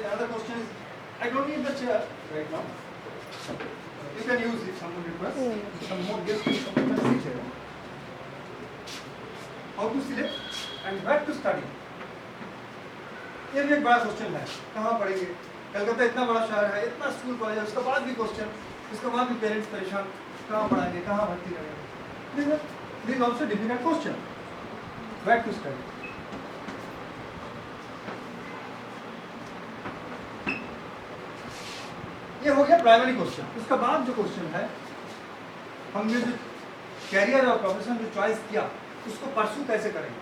another question is, I don't need the chair right now. You can use if someone requests. Some more guests will come and sit here. How to select and where to study? ये भी एक बड़ा question है, कहाँ पढ़ेंगे? कलकत्ता इतना बड़ा शहर है, इतना स्कूल कॉलेज है, उसके बाद भी क्वेश्चन, उसके बाद भी पेरेंट्स परेशान, कहाँ पढ़ाएंगे, कहाँ भर्ती करेंगे? This is also difficult question. Where to study? ये हो गया प्राइमरी क्वेश्चन। उसके बाद जो क्वेश्चन है, हमने जो कैरियर और प्रोफेशन जो चॉइस किया, उसको परस्यू कैसे करेंगे?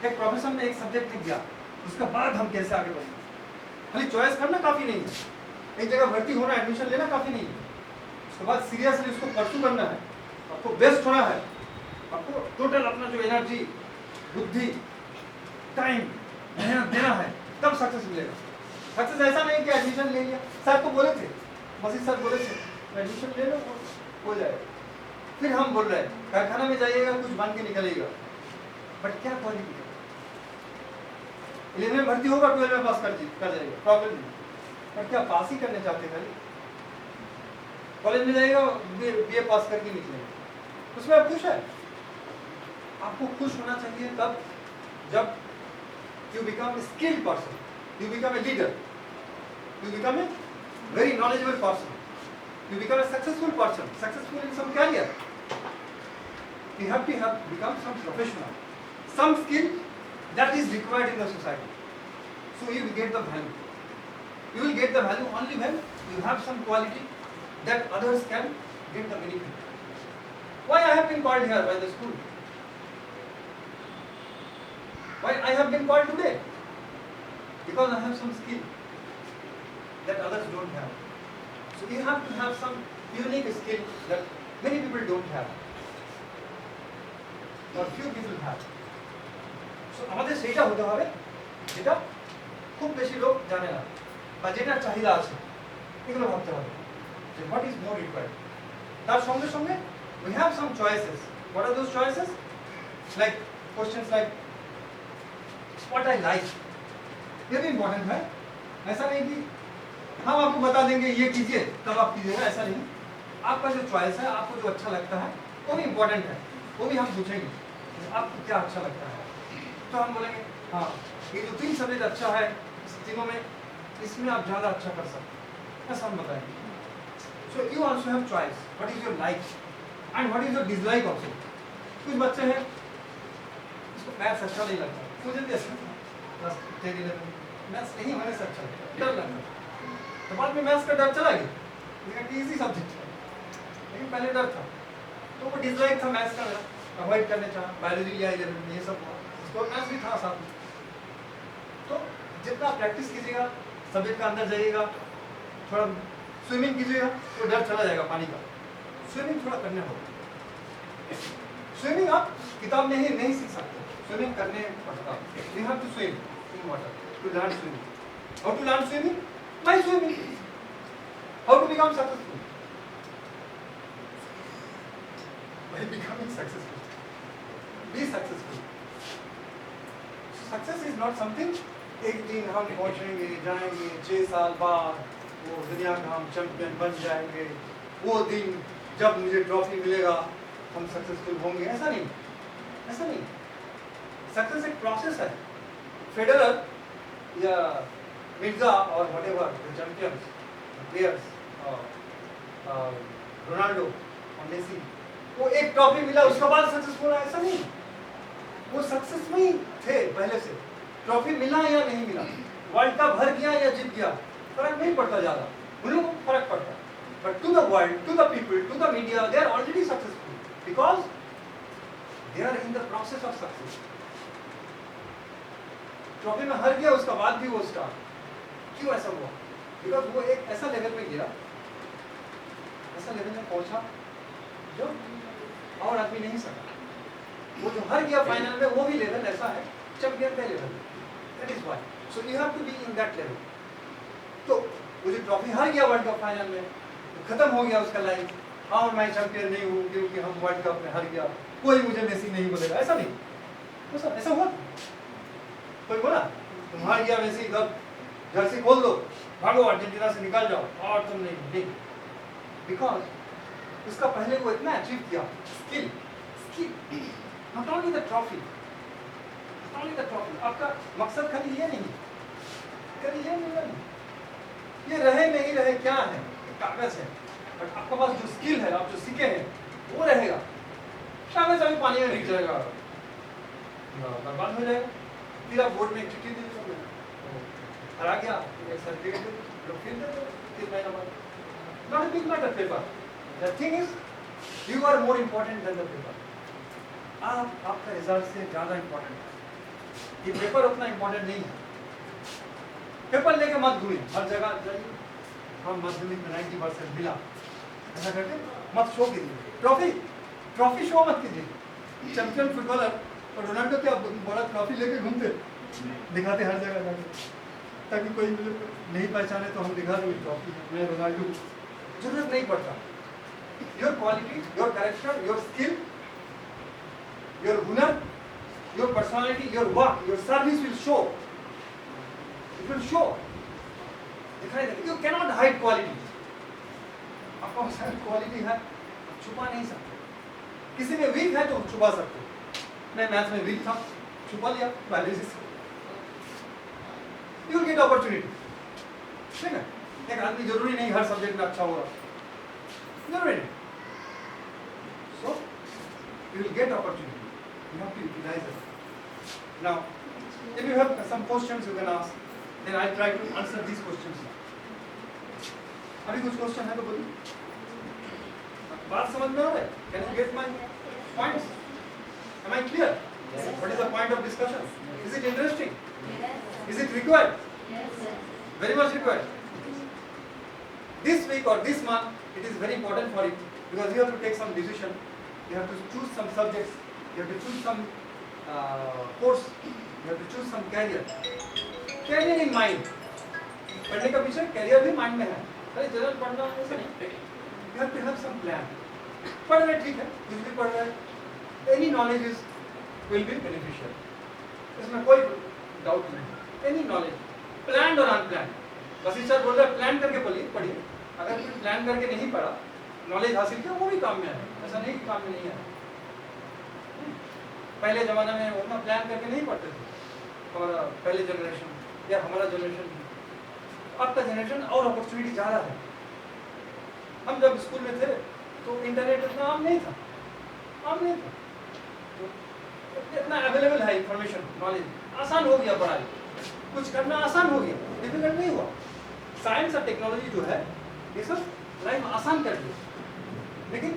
एक प्रोफेशन में एक सब्जेक्ट लिख दिया, उसके बाद हम कैसे आगे बढ़ेंगे? खाली चॉइस करना काफी नहीं है, एक जगह भर्ती होना, एडमिशन लेना काफी नहीं है, उसके बाद सीरियसली उसको परस्यू करना है, आपको बेस्ट होना है, आपको टोटल अपना जो एनर्जी, बुद्धि, टाइम, मेहनत देना है, तब सक्सेस मिलेगा। सक्सेस ऐसा नहीं कि एडमिशन ले लिया, सर तो बोले थे, मसीह सर बोले थे एडमिशन ले लो हो जाएगा, फिर हम बोल रहे हैं कारखाना में जाइएगा कुछ बन के निकलेगा, बट क्या क्वालिटी? 11 में भर्ती होगा, 12 में पास कर जाएगा, प्रॉब्लम नहीं, पर क्या पास ही करने चाहते हैं? कॉलेज में जाएगा, बीए पास करके निकलेगा, उसमें आप खुश है? आपको खुश होना चाहिए तब जब you become a skilled person, you become a leader, you become a very knowledgeable person, you become a successful person, successful in some career. You have to become some professional, some skill that is required in the society. So you will get the value. You will get the value only when you have some quality that others can get the benefit. Why I have been called here by the school? Why I have been called today? Because I have some skill that others don't have. So you have to have some unique skill that many people don't have, or few people have. So আমাদের সেইটা হতে হবে যেটা খুব বেশি লোক জানে না বা যেটা চাহিদা আছে, এগুলো ভাবতে হবে যে what is more required. তার সঙ্গে সঙ্গে we have some choices. What are those choices? Like questions like what I like. ये भी इम्पोर्टेंट है। ऐसा नहीं कि हम आपको बता देंगे ये कीजिए तब आप कीजिएगा, ऐसा नहीं। आपका जो चॉइस है, आपको जो अच्छा लगता है वो भी इम्पोर्टेंट है, वो भी हम पूछेंगे आपको क्या अच्छा लगता है, तो हम बोलेंगे हाँ ये जो 3 सब्जेक्ट अच्छा है, इस तीनों में इसमें आप ज़्यादा अच्छा कर सकते हैं, ऐसा हम बताएंगे। So you also have choice, what is your like and what is your dislike also. कुछ बच्चे हैं इसको मैथ्स अच्छा नहीं लगता, मुझे भी अच्छा बस तेरी मैथ्स नहीं होने से अच्छा लगता, डर लगता, तो बाद में मैथ्स का डर चला गया, लेकिन इजी सब्जेक्ट है, लेकिन पहले डर था, तो वो डिसलाइक था मैथ्स का, अवॉइड करने चाहा, बायोलॉजी लिया 11 में, ये सब उसको मैथ्स भी था साथ में। तो जितना प्रैक्टिस कीजिएगा, सब्जेक्ट का अंदर जाइएगा, थोड़ा स्विमिंग कीजिएगा तो डर चला जाएगा पानी का। स्विमिंग थोड़ा करने होगा। स्विमिंग आप किताब में ही नहीं सीख सकते, स्विमिंग करने पड़ता है। You have to swim in water to learn swimming. How to learn swimming? By swimming. How to become successful? By becoming successful. Be successful. Success is not something एक दिन हम पहुंचेंगे, जाएंगे, 6 साल बाद वो दुनिया का हम चैंपियन बन जाएंगे, वो दिन जब मुझे ट्रॉफी मिलेगा हम सक्सेसफुल होंगे, ऐसा नहीं, ऐसा नहीं। सक्सेस एक प्रोसेस है। फेडरर या मिर्जा और whatever the champions players, Ronaldo और मेसी, वो एक ट्रॉफी मिला उसके बाद सक्सेसफुल है, ऐसा नहीं। वो सक्सेस में ही थे पहले से, ट्रॉफी मिला या नहीं मिला, वर्ल्ड कप हार गया या जीत गया, फर्क नहीं पड़ता ज्यादा, उन लोगों को फर्क पड़ता है। But to the world, to the people, to the media, they are already successful because they are in the process of success. Trophy में हार गया उसका बाद भी वो स्टार, क्यों ऐसा हुआ? बिकॉज वो एक ऐसा लेवल में गिरा, ऐसा लेवल में पहुंचा जो और आदमी नहीं सका। वो जो हार गया फाइनल में, वो भी लेवल ऐसा है चैंपियन का level, that is why. So you have to be in that level. तो वो जो ट्रॉफी हार गया वर्ल्ड कप फाइनल में, तो खत्म हो गया उसका लाइफ, और मैं चैंपियन नहीं हूँ क्योंकि हम वर्ल्ड कप में हार गया, कोई मुझे मेसी नहीं बोलेगा, ऐसा नहीं। तो सब ऐसा हुआ, कोई बोला तुम हार गया मेसी, तब जर्सी खोल दो, भागो अर्जेंटीना से निकल जाओ और तुम नहीं, बिकॉज उसका पहले वो इतना अचीव किया, skill, not only the trophy, आपका मकसद खाली ये नहीं, ये रहे नहीं रहे क्या है, कागज है, बट आपके पास जो स्किल है, आप जो सीखे हैं वो रहेगा। कागज अभी पानी में भीग जाएगा, बर्बाद हो जाएगा, फिर आप बोर्ड में एक चिट्ठी दे दोगे, हरा गया, एक सर्टिफिकेट दे दो, फिर दे दो 3 महीना बाद। Not a big matter paper, the thing is you are more important than the paper. आप आपका रिजल्ट से ज़्यादा इम्पोर्टेंट है, ये पेपर उतना इम्पोर्टेंट नहीं है। पेपर लेके मत घूमिए, हर जगह जाइए, हम माध्यमिक में 90% मिला, ऐसा करके मत शो कीजिए, ट्रॉफी शो मत कीजिए। चैंपियन फुटबॉलर और रोनाल्डो क्या बड़ा ट्रॉफी लेके घूमते, दिखाते हर जगह जाके, ताकि कोई नहीं पहचाने तो हम दिखा दें ट्रॉफी मैं रोनाल्डो। जरूरत नहीं पड़ता। Your quality, your character, your skill, your हुनर, your personality, your work, your service will show, it will show, दिखाई देगा। यू कैनॉट हाइड क्वालिटी, आपका क्वालिटी है, छुपा नहीं सकते। किसी में वीक है तो छुपा सकते, मैं मैथ में वीक था, छुपा लिया, बायोलॉजी से यू गेट अपॉर्चुनिटी, ठीक है। एक आदमी जरूरी नहीं हर सब्जेक्ट में अच्छा होगा, जरूरी नहीं, so you will get opportunity, you have to utilise it. Now if you have some questions you can ask, then I'll try to answer these questions. अभी कुछ क्वेश्चन है तो बोलिए, बात समझ में आ रहा है? Can you get my points? Am I clear? Yes. What is the point of discussion? Is it interesting? Yes. Is it required? Yes, sir. Very much required. This week or this month, it is very important for you because you have to take some decision. You have to choose some subjects. You have to choose some course. You have to choose some career. Career in mind. पढ़ने का विषय career भी mind में है। अरे general पढ़ना ऐसा नहीं। You have to have some plan. पढ़ रहे ठीक है, कुछ भी पढ़ रहे हैं, any knowledge is will be beneficial. इसमें कोई डाउट नहीं। Any knowledge, planned और unplanned. वसीम सर बोल रहे हैं प्लान करके पढ़िए। अगर कोई प्लान करके नहीं पढ़ा, नॉलेज हासिल किया, वो भी काम में है। ऐसा नहीं कि काम में नहीं है। पहले जमाने में वो ना प्लान करके नहीं पढ़ते थे, हमारा पहले जनरेशन या हमारा जनरेशन, आपका जनरेशन और अपॉर्चुनिटी ज़्यादा है। हम जब स्कूल में थे तो इंटरनेट इतना आम नहीं था, तो इतना अवेलेबल है इंफॉर्मेशन, नॉलेज, आसान हो गया पढ़ाई, कुछ करना आसान हो गया, डिफिकल्ट नहीं हुआ। साइंस और टेक्नोलॉजी जो है ये सब लाइफ आसान कर दिया, लेकिन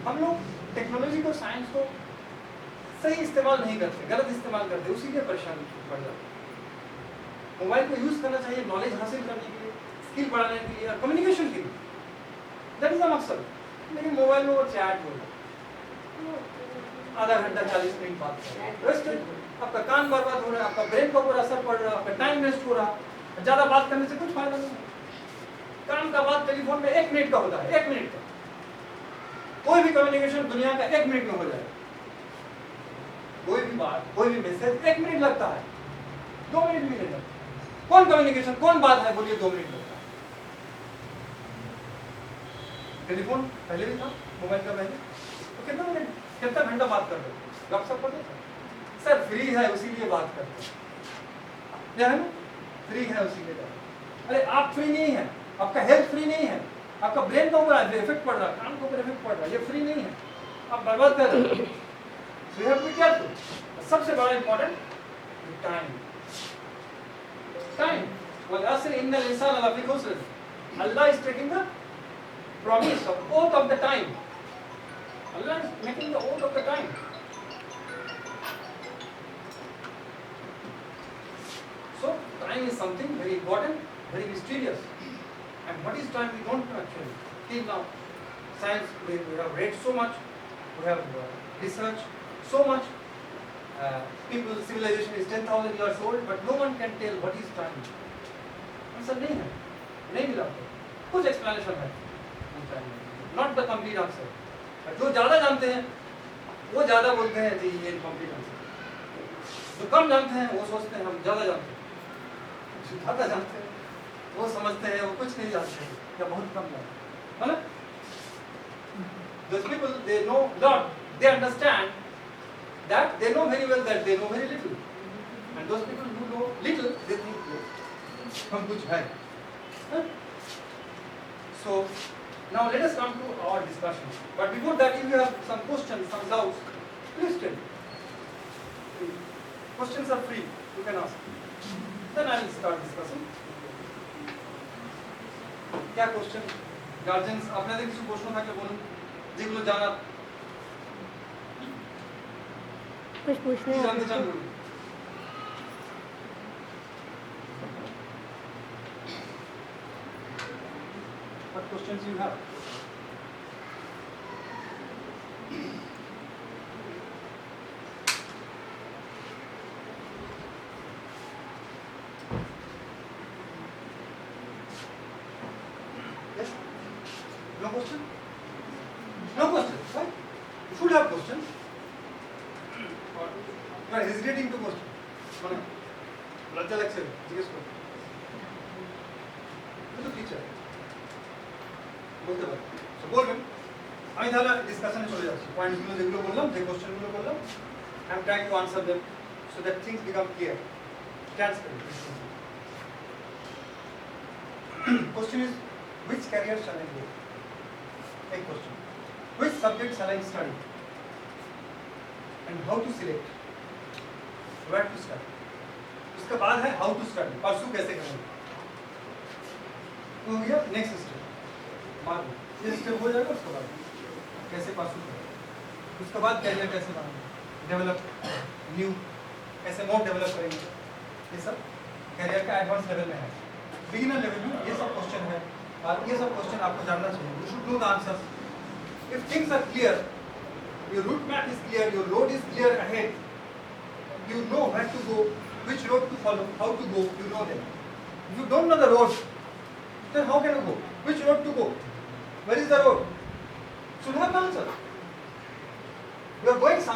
हम लोग टेक्नोलॉजी को, साइंस को सही इस्तेमाल नहीं करते, गलत इस्तेमाल करते, उसी के परेशानी बढ़ जाती है। मोबाइल को यूज करना चाहिए नॉलेज हासिल करने के लिए, स्किल बढ़ाने के लिए, कम्युनिकेशन के लिए, दैट इज द मकसद। लेकिन मोबाइल में वो चैट हो आधा घंटा 40 मिनट बात कर, आपका कान बर्बाद हो रहा है, आपका ब्रेन के ऊपर असर पड़ रहा है, आपका टाइम वेस्ट हो रहा है। ज्यादा बात करने से कुछ फायदा नहीं है। काम का बात टेलीफोन में 1 मिनट का होता है, 1 मिनट का। कोई भी कम्युनिकेशन दुनिया का 1 मिनट में हो जाए, कोई भी बात, कोई भी मैसेज 1 मिनट लगता है, 2 मिनट भी नहीं लगता। कौन कम्युनिकेशन, कौन बात है बोलिए 2 मिनट लगता है। टेलीफोन पहले भी था, मोबाइल का पहले, तो कितना मिनट, कितना घंटा बात कर रहे हो, आप सब पढ़ते सर फ्री है उसी लिए बात करते हैं, क्या है ना, फ्री है उसी लिए। अरे आप फ्री नहीं है, आपका हेल्थ फ्री नहीं है, आपका ब्रेन के ऊपर इफेक्ट पड़ रहा है, कान के ऊपर इफेक्ट पड़ रहा है, ये फ्री नहीं है, आप बर्बाद कर रहे हो। So you have to be careful. सबसे बड़ा इंपॉर्टेंट टाइम, टाइम। वल-अस्र इन्नल इंसान लफी खुस्र, Allah is taking the promise of oath of the time, Allah is making the oath of the time. So time is something very important, very mysterious. And what is time we don't know actually. Till now, science we have read so much, we have researched so much. People, civilization is 10,000 years old, but no one can tell what is time. Answer नहीं है, नहीं मिला। कुछ explanation है, not the complete answer. जो ज़्यादा जानते हैं, वो ज़्यादा बोलते हैं जी ये complete answer. जो कम जानते हैं, वो सोचते हैं हम ज़्यादा जानते हैं। ज़्यादा जानते हैं, वो समझते हैं, वो कुछ नहीं जानते हैं या बहुत कम जानते हैं, है ना? Those people, they know lot, they understand that they know very well that they know very little, and those people who know little, they think हम कुछ है. So now let us come to our discussion. But before that, if you have some questions, some doubts, please tell me. Questions are free. You can ask. Then I will start discussing. क्या question? Guardians, আপনাদের কিছু প্রশ্ন থাকলে বলুন, যেগুলো জানার। कुछ पूछना है জানতে চান आपको? বলুন। What questions you have? Yes? No question? No question, right? You should have questions. Or you are hesitating to question. মানে লজ্জা লাগছে জিজ্ঞেস করো। কিন্তু টিচার বলতে পারে, তো বলবেন। আমি তাহলে ডিসকাশনে চলে যাচ্ছি। পয়েন্টগুলো যেগুলো বললাম, যে কোশ্চেনগুলো বললাম, I am trying to answer them so that things become clear, transparent. Question is, which career shall I go? A question. Which subject shall I study? And how to select? Where to study? उसके बाद है how to study, परसू कैसे करेंगे? तो हो गया next step. बाद ये स्टेप हो जाएगा, उसके बाद कैसे परसू करेंगे? उसके बाद कैरियर कैसे बनाएंगे? डेवलप न्यू कैसे मोर डेवलप करेंगे? ये सब कैरियर का एडवांस लेवल में है। बिगिनर लेवल में ये सब क्वेश्चन है और ये सब क्वेश्चन आपको जानना चाहिए। You should know the answers. If things are clear, your route map is clear, your road is clear ahead, you know where to go, which road to follow, how to go, you know them. If you don't know the road, then how can you go? Which road to go? Where is the road? Should have an answer. You are going somewhere.